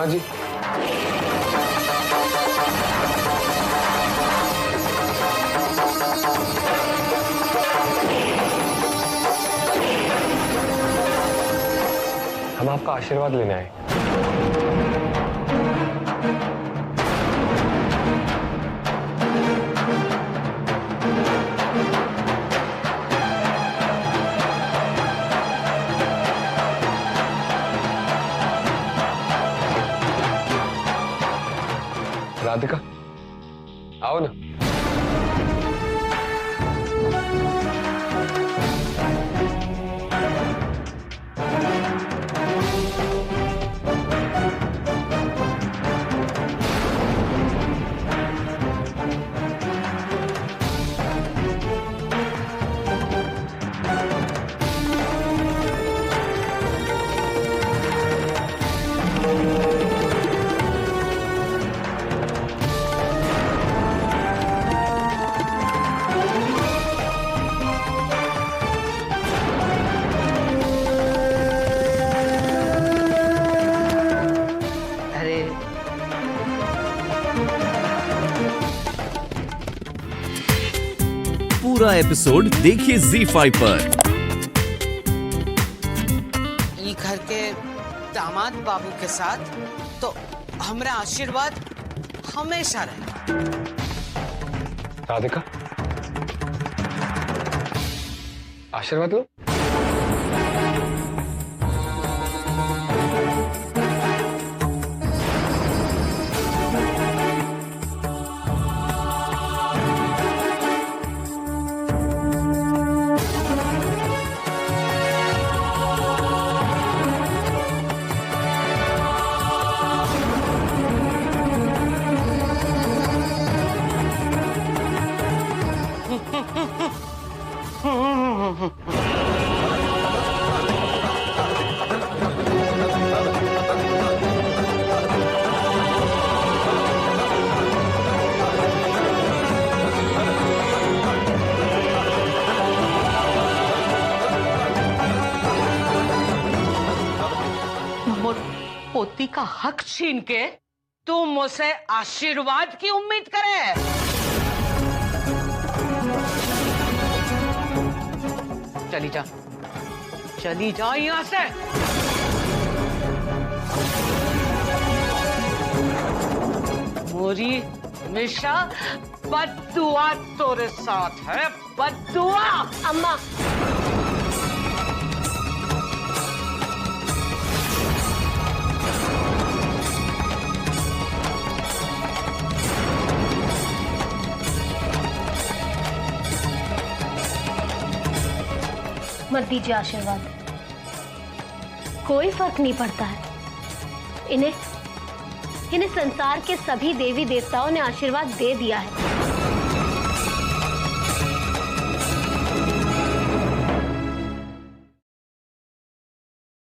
माँ जी, हम आपका आशीर्वाद लेने आए। राधिका, आओ ना। पूरा एपिसोड देखिए ZEE5 पर। ई घर के दामाद बाबू के साथ तो हमरा आशीर्वाद हमेशा रहे। राधिका, आशीर्वाद लो। पोती का हक छीन के तू मुझसे आशीर्वाद की उम्मीद करे? चली जा, चली जा यहां से। मोरी हमेशा बद्दुआ तेरे साथ है, बद्दुआ। अम्मा, मत दीजिए आशीर्वाद, कोई फर्क नहीं पड़ता है। इन्हें संसार के सभी देवी देवताओं ने आशीर्वाद दे दिया है।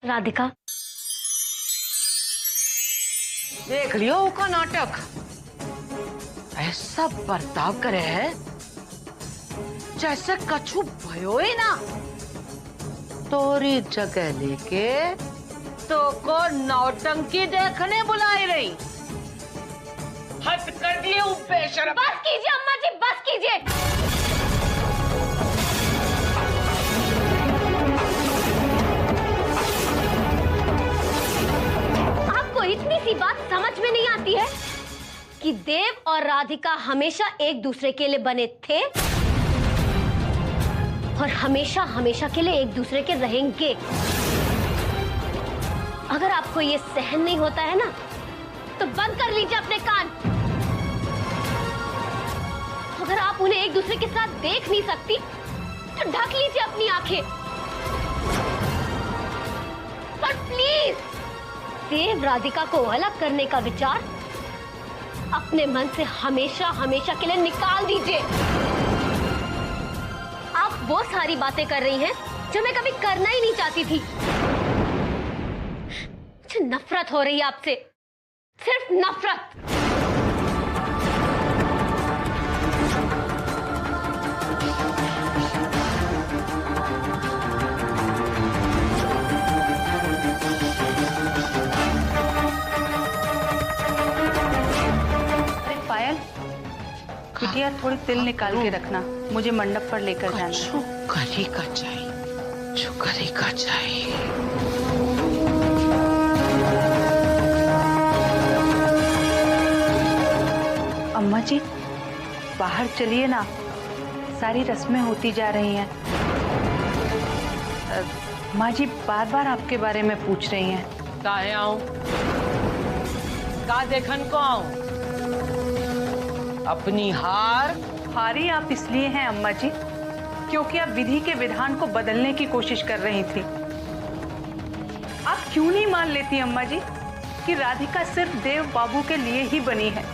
राधिका, देख लियो उसका नाटक। ऐसा बर्ताव करे है जैसे कछु भयो ही ना। तोरी जगह लेके तो को नौटंकी देखने बुलाई रही। हद कर दिए बेशरम। बस कीजिए अम्मा जी, बस कीजिए। आपको इतनी सी बात समझ में नहीं आती है कि देव और राधिका हमेशा एक दूसरे के लिए बने थे और हमेशा हमेशा के लिए एक दूसरे के रहेंगे। अगर आपको ये सहन नहीं होता है ना, तो बंद कर लीजिए अपने कान। अगर आप उन्हें एक दूसरे के साथ देख नहीं सकती, तो ढक लीजिए अपनी आंखें। पर प्लीज देव राधिका को अलग करने का विचार अपने मन से हमेशा हमेशा के लिए निकाल दीजिए। आप वो सारी बातें कर रही हैं जो मैं कभी करना ही नहीं चाहती थी। मुझे नफरत हो रही है आपसे, सिर्फ नफरत। जी यार थोड़ी तिल निकाल के रखना, मुझे मंडप पर लेकर जाना है। शुक्र का चाहिए, शुक्र का चाहिए। अम्मा जी बाहर चलिए ना, सारी रस्में होती जा रही हैं। माँ जी बार बार आपके बारे में पूछ रही हैं। काहे आऊं? का देखन को आऊं? अपनी हारी आप इसलिए हैं अम्मा जी क्योंकि आप विधि के विधान को बदलने की कोशिश कर रही थी। आप क्यों नहीं मान लेती अम्मा जी कि राधिका सिर्फ देव बाबू के लिए ही बनी है?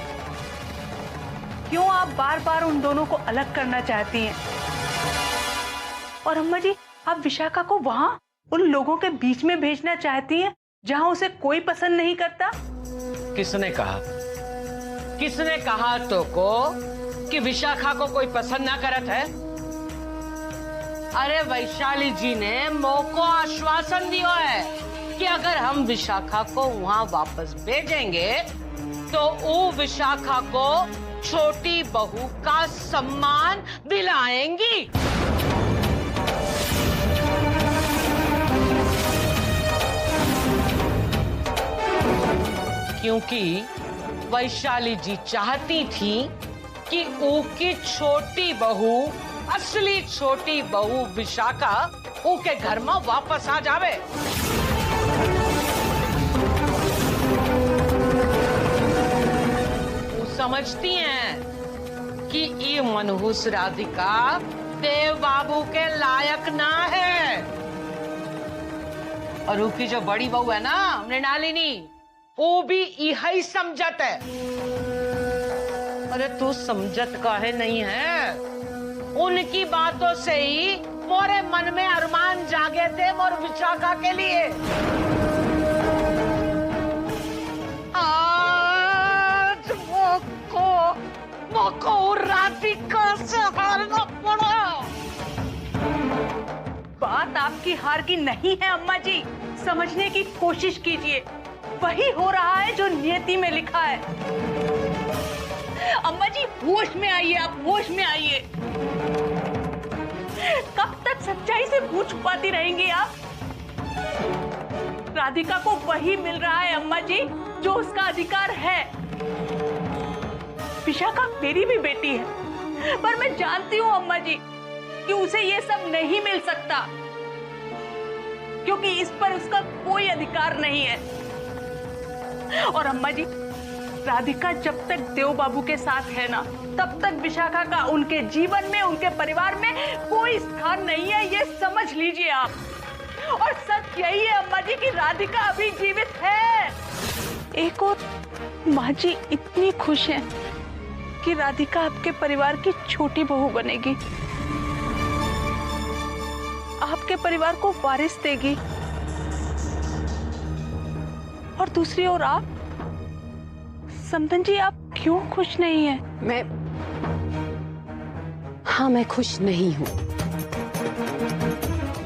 क्यों आप बार बार उन दोनों को अलग करना चाहती हैं? और अम्मा जी आप विशाखा को वहां उन लोगों के बीच में भेजना चाहती हैं जहां उसे कोई पसंद नहीं करता? किसने कहा? किसने कहा तो को कि विशाखा को कोई पसंद ना करत है? अरे वैशाली जी ने मोको आश्वासन दिया है कि अगर हम विशाखा को वहां वापस भेजेंगे तो वो विशाखा को छोटी बहू का सम्मान दिलाएंगी। क्योंकि वैशाली जी चाहती थी कि उनकी छोटी बहू, असली छोटी बहू विशाखा उनके घर में वापस आ जावे। वो समझती हैं कि ये मनहूस राधिका देव बाबू के लायक ना है। और उनकी जो बड़ी बहू है ना मृणालिनी, वो भी यही समझत है। अरे तू समझत काहे नहीं है? उनकी बातों से ही मोरे मन में अरमान जागे थे मोर विशाखा के लिए। आज मोको राधिका से हारना पड़ा। बात आपकी हार की नहीं है अम्मा जी, समझने की कोशिश कीजिए। वही हो रहा है जो नियति में लिखा है। अम्मा जी होश में आइए, आप होश में आइए। कब तक सच्चाई से मुंह छुपाती रहेंगी आप? राधिका को वही मिल रहा है अम्मा जी जो उसका अधिकार है। विशाखा मेरी भी बेटी है, पर मैं जानती हूँ अम्मा जी कि उसे ये सब नहीं मिल सकता, क्योंकि इस पर उसका कोई अधिकार नहीं है। और अम्मा जी राधिका जब तक देव बाबू के साथ है ना, तब तक विशाखा का उनके जीवन में, उनके परिवार में कोई स्थान नहीं है, ये समझ लीजिए आप। और सच यही है अम्मा जी कि राधिका अभी जीवित है। एक और माँ जी इतनी खुश हैं कि राधिका आपके परिवार की छोटी बहू बनेगी, आपके परिवार को वारिस देगी। और दूसरी ओर आप समधन जी, आप क्यों खुश नहीं हैं? मैं खुश नहीं हूं,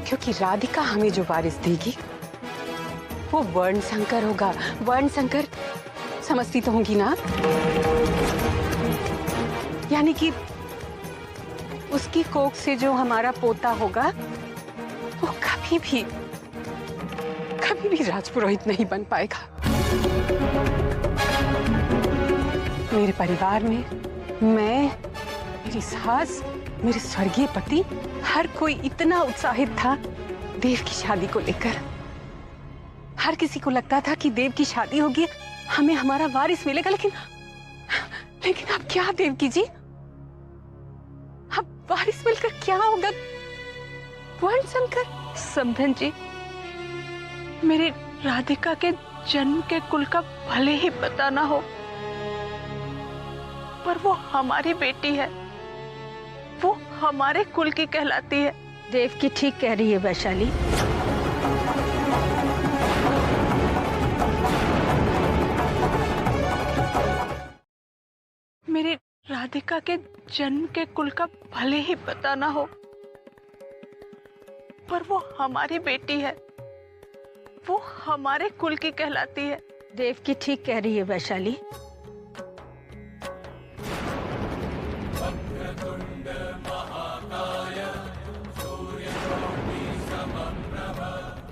क्योंकि राधिका हमें जो वारिस देगी वो वर्ण संकर होगा। वर्ण संकर समझती तो होंगी ना? यानी कि उसकी कोख से जो हमारा पोता होगा वो कभी भी राजपुरोहित नहीं बन पाएगा। मेरे परिवार में मैं, मेरी सास, मेरे स्वर्गीय पति, हर कोई इतना उत्साहित था देव की शादी को लेकर। हर किसी को लगता था कि देव की शादी होगी, हमें हमारा वारिस मिलेगा। लेकिन अब क्या देवकी जी, अब वारिस मिलकर क्या होगा? वर्ण संकर। समधन जी, मेरी राधिका के जन्म के कुल का भले ही पता ना हो, पर वो हमारी बेटी है, वो हमारे कुल की कहलाती है। देव की ठीक कह रही है वैशाली। मेरी राधिका के जन्म के कुल का भले ही पता ना हो, पर वो हमारी बेटी है, वो हमारे कुल की कहलाती है। देव की ठीक कह रही है वैशाली।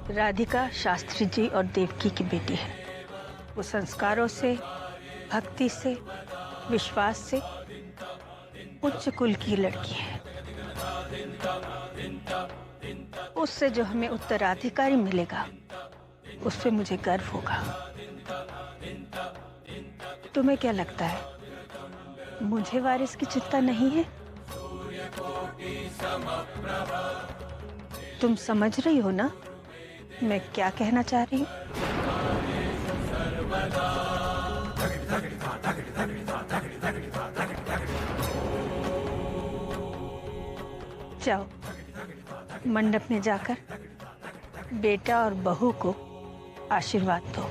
राधिका शास्त्री जी और देवकी की बेटी है। वो संस्कारों से, भक्ति से, विश्वास से उच्च कुल की लड़की है। उससे जो हमें उत्तराधिकारी मिलेगा उस पे मुझे गर्व होगा। तुम्हें क्या लगता है, मुझे वारिस की चिंता नहीं है? तुम समझ रही हो ना मैं क्या कहना चाह रही हूँ? जाओ मंडप में जाकर बेटा और बहू को आशीर्वाद दो।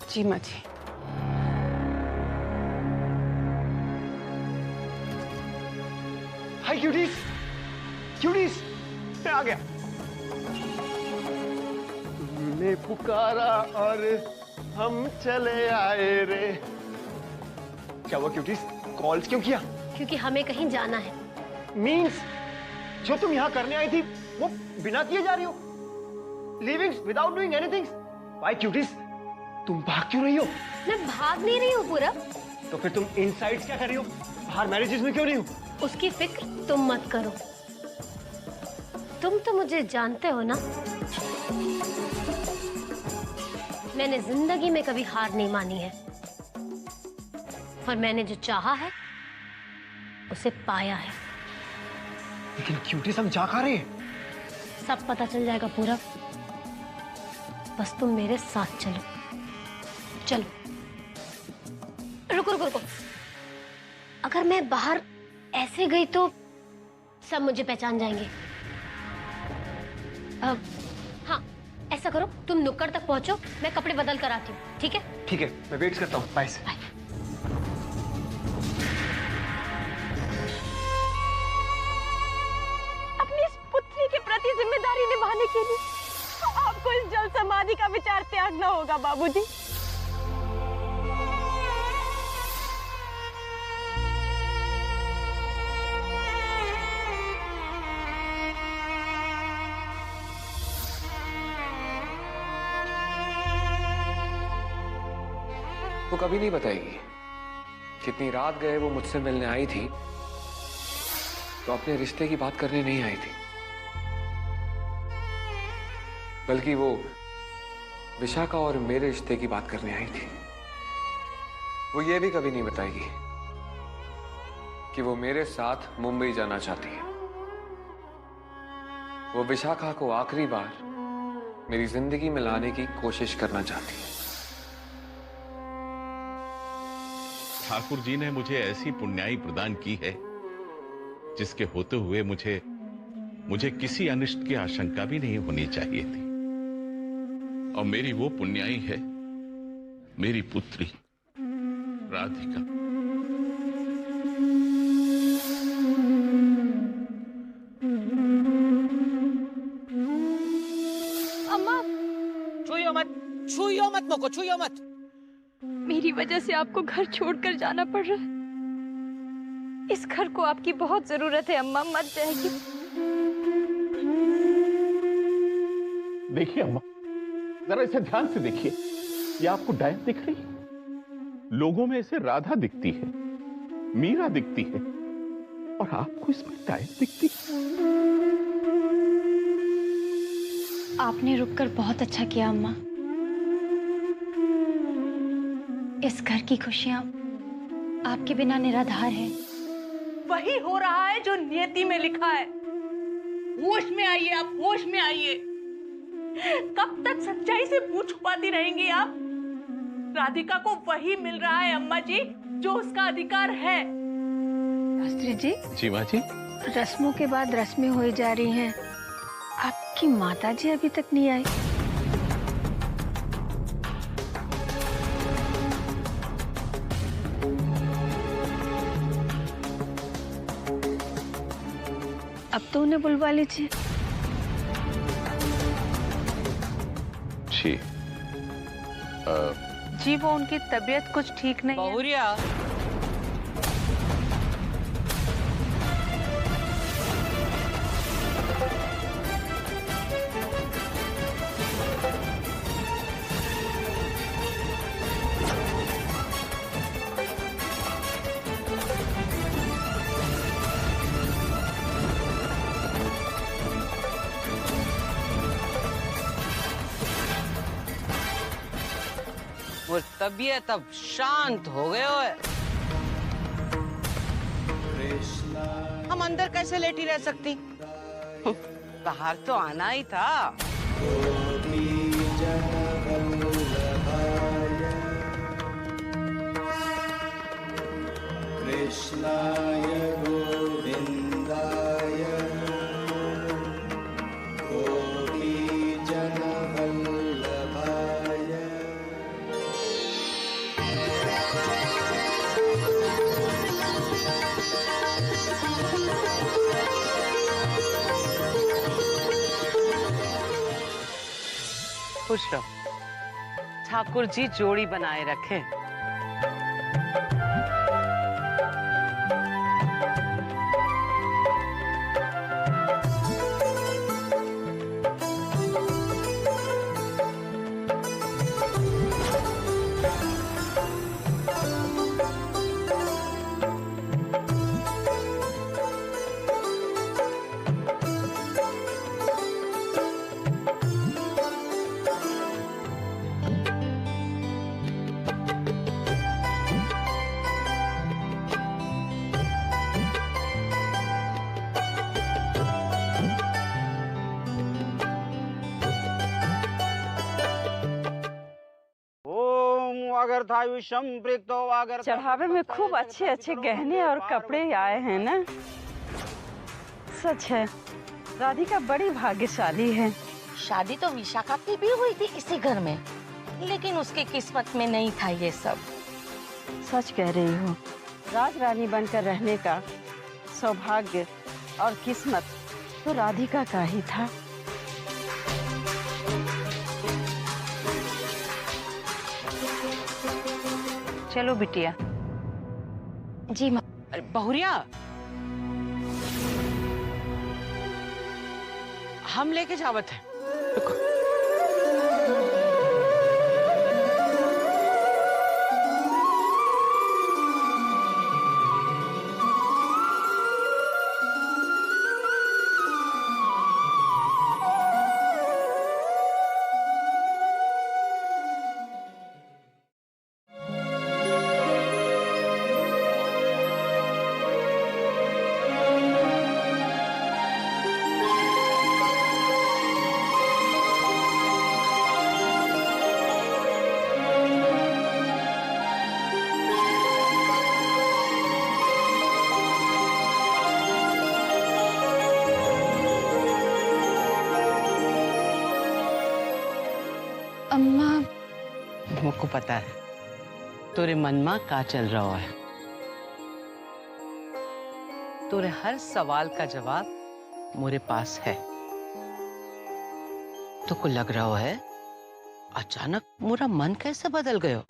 जी माँ जी। हाय क्यूटीज, क्यूटीज, मैं आ गया। तुमने पुकारा और हम चले आए रे। क्या हुआ क्यूटीज, कॉल्स क्यों किया? क्योंकि हमें कहीं जाना है। मीन्स जो तुम यहाँ करने आई थी वो बिना किए जा रही हो? Leaving without doing anything? Why cuties, तुम भाग क्यों रही हो? मैं भाग नहीं रही हूँ पूरब। तो फिर तुम इनसाइड क्या कर रही हो? बाहर मैरिजेस में क्यों नहीं हो? उसकी फिक्र तुम मत करो। तुम तो मुझे जानते हो ना, मैंने जिंदगी में कभी हार नहीं मानी है और मैंने जो चाहा है उसे पाया है। लेकिन क्यूटीज हम जा खा रहे हैं। सब पता चल जाएगा पूरब, बस तुम मेरे साथ चलो। चलो, रुको रुको रुको। अगर मैं बाहर ऐसे गई तो सब मुझे पहचान जाएंगे। हाँ, ऐसा करो, तुम नुक्कड़ तक पहुंचो, मैं कपड़े बदल कर आती हूँ। ठीक है? ठीक है, मैं वेट करता हूँ। बाय। अपनी इस पुत्री के प्रति जिम्मेदारी निभाने के लिए आपको इस जल समाधि का विचार त्यागना होगा बाबूजी। वो कभी नहीं बताएगी। कितनी रात गए वो मुझसे मिलने आई थी तो अपने रिश्ते की बात करने नहीं आई थी, बल्कि वो विशाखा और मेरे रिश्ते की बात करने आई थी। वो ये भी कभी नहीं बताएगी कि वो मेरे साथ मुंबई जाना चाहती है। वो विशाखा को आखिरी बार मेरी जिंदगी में लाने की कोशिश करना चाहती है। ठाकुर जी ने मुझे ऐसी पुण्याई प्रदान की है जिसके होते हुए मुझे किसी अनिष्ट की आशंका भी नहीं होनी चाहिए थी। और मेरी वो पुण्याई है मेरी पुत्री राधिका। अम्मा, छुइयो मत मोको, छुइयो मत। मेरी वजह से आपको घर छोड़कर जाना पड़ रहा है। इस घर को आपकी बहुत जरूरत है अम्मा, मत जाइए। देखिए अम्मा, जरा इसे ध्यान से देखिए। ये आपको डायन दिख रही है? लोगों में इसे राधा दिखती है, मीरा दिखती है, और आपको इसमें डायन दिखती है। आपने रुककर बहुत अच्छा किया अम्मा। इस घर की खुशियां आपके बिना निराधार है। वही हो रहा है जो नियति में लिखा है। होश में आइए आप, होश में आइए। कब तक सच्चाई से मुंह छुपाती रहेंगी आप? राधिका को वही मिल रहा है अम्मा जी जो उसका अधिकार है। शास्त्री जी। जी माँ जी। रस्मों के बाद रस्में हो जा रही हैं। आपकी माताजी अभी तक नहीं आई। अब तो उन्हें बुलवा लीजिए। जी जी वो उनकी तबीयत कुछ ठीक नहीं है। बहुरिया, वो तबीयत अब शांत हो गए हो है। हम अंदर कैसे लेटी रह सकती? बाहर तो आना ही था। कृष्णाय गोविंदाय गोपीजनवल्लभाय। खुश रहो, ठाकुर जी जोड़ी बनाए रखें। चढ़ावे में खूब अच्छे अच्छे गहने और कपड़े आए हैं ना। सच है, राधिका बड़ी भाग्यशाली है। शादी तो विशाखा की भी हुई थी इसी घर में, लेकिन उसके किस्मत में नहीं था ये सब। सच कह रही हो, राज रानी बनकर रहने का सौभाग्य और किस्मत तो राधिका का ही था। चलो बिटिया। जी माँ। अरे बहुरिया, हम लेके जावत है। रुको। अम्मा, मुझको पता है तोरे मन में का चल रहा है। तोरे हर सवाल का जवाब मेरे पास है। तो को लग रहा है अचानक मेरा मन कैसे बदल गयो?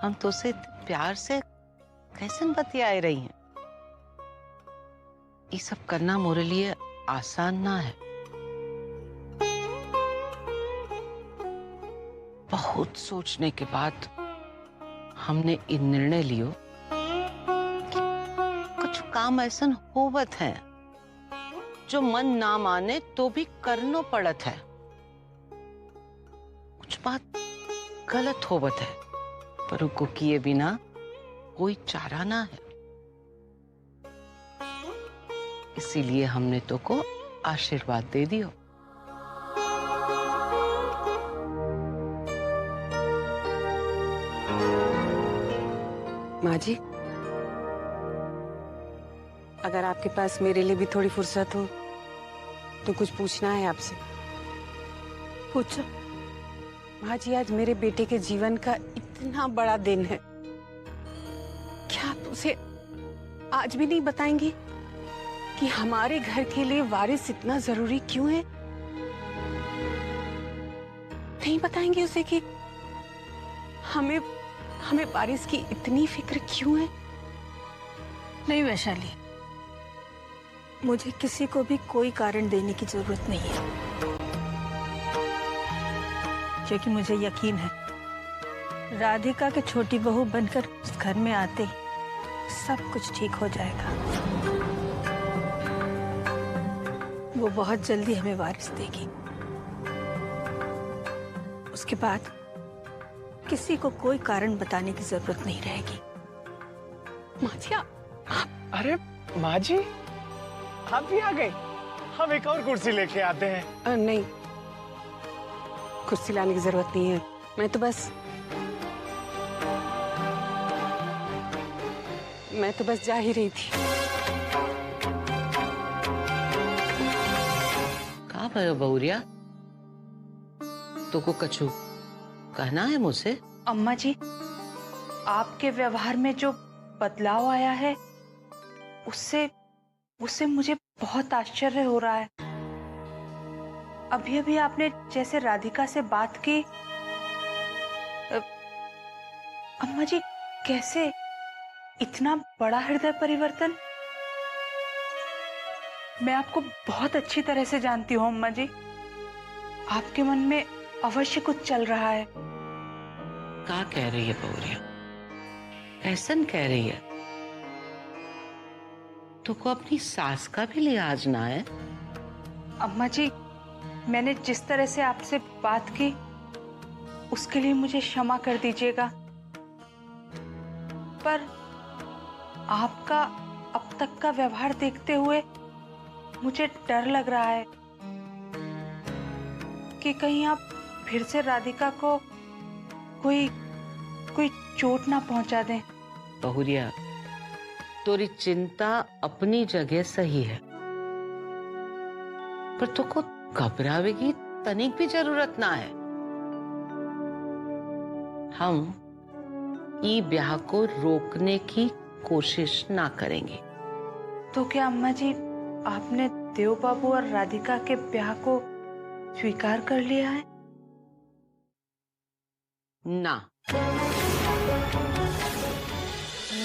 हम तो से प्यार से कैसे बतियाए रही हैं। ये सब करना मेरे लिए आसान ना है। बहुत सोचने के बाद हमने इन निर्णय लियो कि कुछ काम ऐसा होवत है जो मन ना माने तो भी करनो पड़त है। कुछ बात गलत होवत है पर उनको किए बिना कोई चारा ना है। इसीलिए हमने तो को आशीर्वाद दे दियो। माँ जी, अगर आपके पास मेरे लिए भी थोड़ी फुर्सत हो तो कुछ पूछना है आपसे। पूछो। माँ जी, आज मेरे बेटे के जीवन का इतना बड़ा दिन है, क्या आप उसे आज भी नहीं बताएंगी कि हमारे घर के लिए वारिस इतना जरूरी क्यों है? नहीं बताएंगे उसे कि हमें हमें बारिश की इतनी फिक्र क्यों है? नहीं वैशाली, मुझे किसी को भी कोई कारण देने की जरूरत नहीं है, क्योंकि मुझे यकीन है राधिका के छोटी बहू बनकर उस घर में आते ही सब कुछ ठीक हो जाएगा। वो बहुत जल्दी हमें वारिस देगी। उसके बाद किसी को कोई कारण बताने की जरूरत नहीं रहेगी। माँ जी अरे माँ जी, आप भी आ गए। हम एक और कुर्सी लेके आते हैं। नहीं, कुर्सी लाने की जरूरत नहीं है। मैं तो बस जा ही रही थी। कहाँ भयो बहुरिया? तो को कछु कहना है मुझसे? अम्मा जी, आपके व्यवहार में जो बदलाव आया है उससे मुझे बहुत आश्चर्य हो रहा है। अभी अभी आपने जैसे राधिका से बात की, अम्मा जी कैसे इतना बड़ा हृदय परिवर्तन? मैं आपको बहुत अच्छी तरह से जानती हूँ अम्मा जी, आपके मन में अवश्य कुछ चल रहा है। क्या कह रही है बहुरिया? ऐसन कह रही है तो को अपनी सास का भी लिहाज ना है? अम्मा जी, मैंने जिस तरह से आपसे बात की उसके लिए मुझे क्षमा कर दीजिएगा, पर आपका अब तक का व्यवहार देखते हुए मुझे डर लग रहा है कि कहीं आप फिर से राधिका को कोई चोट ना पहुंचा दें। बहुरिया, तोरी चिंता अपनी जगह सही है, पर तो को घबरावे की तनिक भी जरूरत ना है। हम ई ब्याह को रोकने की कोशिश ना करेंगे। तो क्या अम्मा जी, आपने देव बाबू और राधिका के ब्याह को स्वीकार कर लिया है? ना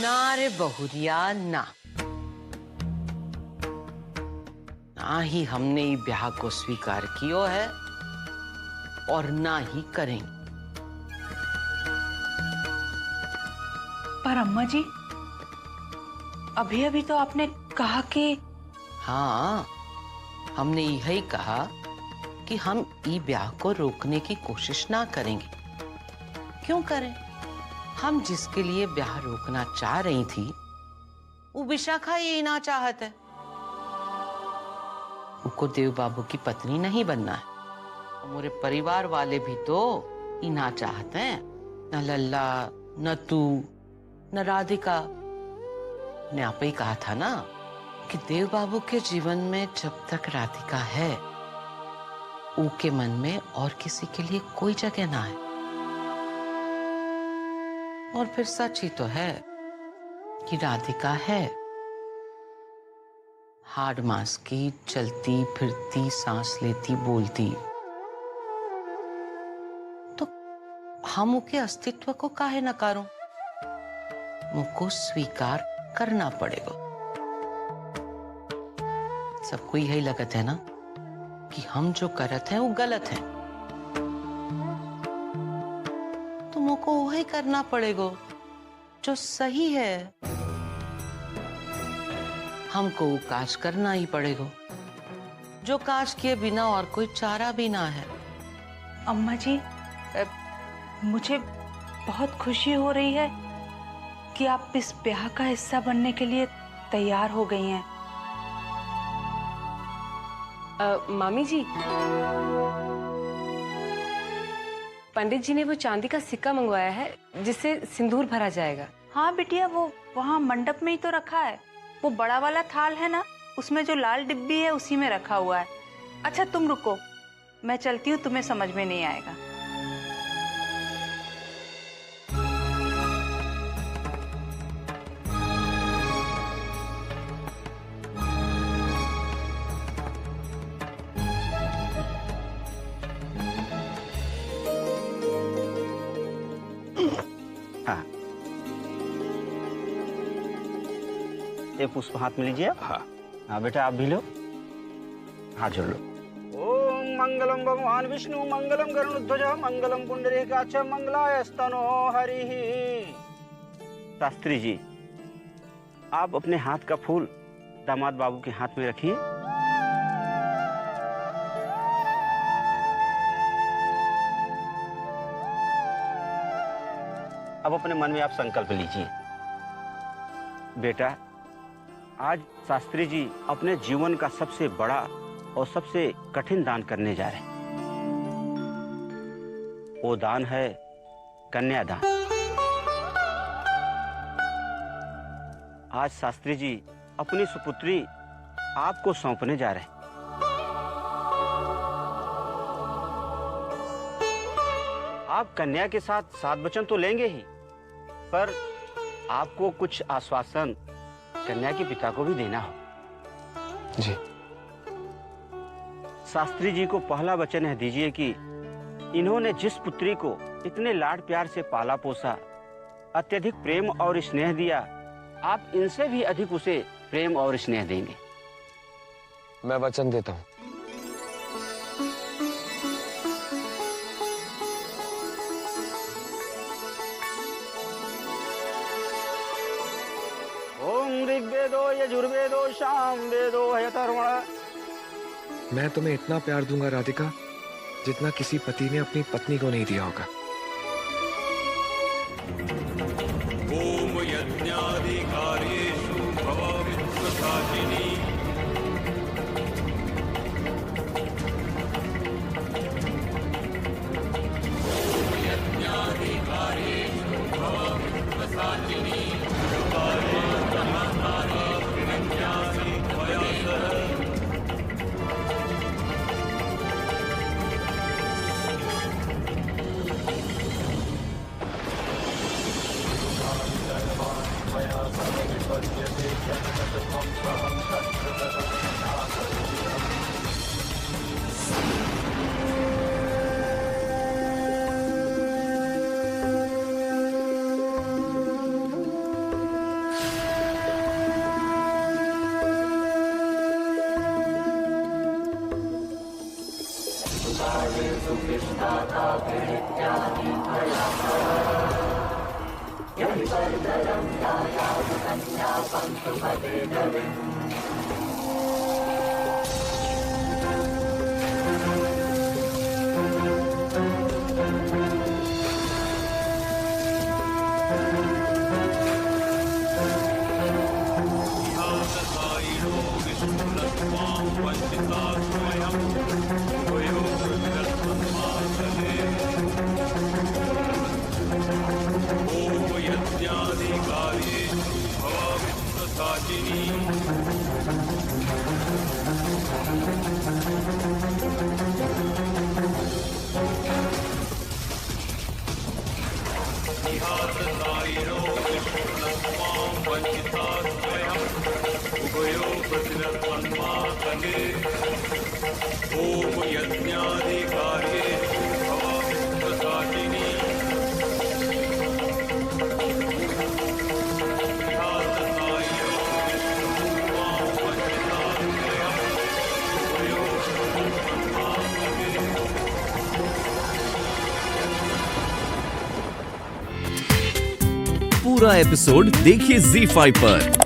ना रे बहुरिया, ना ही हमने ये ब्याह को स्वीकार किया है और ना ही करेंगे। पर अम्मा जी, अभी अभी तो आपने कहा कि हाँ, हमने यही कहा कि हम ई ब्याह को रोकने की कोशिश ना करेंगे। क्यों करें? हम जिसके लिए ब्याह रोकना चाह रही थी वो विशाखा ये ना चाहत है। उनको देव बाबू की पत्नी नहीं बनना है। हमारे परिवार वाले भी तो ये ना चाहते हैं। न लल्ला, न तू, न राधिका। ने आप ही कहा था ना कि देव बाबू के जीवन में जब तक राधिका है उनके मन में और किसी के लिए कोई जगह ना है। और फिर सच ही तो है कि राधिका है हाड़ मांस की, चलती फिरती, सांस लेती, बोलती। तो हम उनके अस्तित्व को काहे नकारों? मुझको स्वीकार करना पड़ेगा। सबको यही लगत है ना कि हम जो करत हैं वो गलत है, तो मुझको वही करना पड़ेगा जो सही है। हमको वो काज करना ही पड़ेगा जो काज किए बिना और कोई चारा भी ना है। अम्मा जी, मुझे बहुत खुशी हो रही है कि आप इस ब्याह का हिस्सा बनने के लिए तैयार हो गई हैं। मामी जी, पंडित जी ने वो चांदी का सिक्का मंगवाया है जिससे सिंदूर भरा जाएगा। हाँ बिटिया, वो वहाँ मंडप में ही तो रखा है। वो बड़ा वाला थाल है ना, उसमें जो लाल डिब्बी है उसी में रखा हुआ है। अच्छा तुम रुको, मैं चलती हूँ, तुम्हें समझ में नहीं आएगा। पुष्प हाथ में लीजिए। हाँ हाँ बेटा आप भी लो, हाथ जोड़ लो। ओम मंगलम भगवान विष्णु मंगलम गरुड़ध्वज मंगलम पुंडरीकाक्ष मंगलायस्तनो हरिः। शास्त्री जी आप अपने हाथ का फूल दामाद बाबू के हाथ में रखिए। अब अपने मन में आप संकल्प लीजिए। बेटा आज शास्त्री जी अपने जीवन का सबसे बड़ा और सबसे कठिन दान करने जा रहे हैं। वो दान है कन्यादान। आज शास्त्री जी अपनी सुपुत्री आपको सौंपने जा रहे हैं। आप कन्या के साथ 7 वचन तो लेंगे ही, पर आपको कुछ आश्वासन कन्या के पिता को भी देना हो। जी। शास्त्री जी को पहला वचन है दीजिए कि इन्होंने जिस पुत्री को इतने लाड प्यार से पाला पोसा, अत्यधिक प्रेम और स्नेह दिया, आप इनसे भी अधिक उसे प्रेम और स्नेह देंगे। मैं वचन देता हूं। ओम ऋग्वेदो यजुर्वेदो सामवेदो अथर्वण। मैं तुम्हें इतना प्यार दूंगा राधिका जितना किसी पति ने अपनी पत्नी को नहीं दिया होगा। ओम यज्ञाधिकार्येषु भवावित्वसाचिनी। ओम यज्ञाधिकार्येषु भवावित्वसाचिनी। पूरा एपिसोड देखिए ZEE5 पर।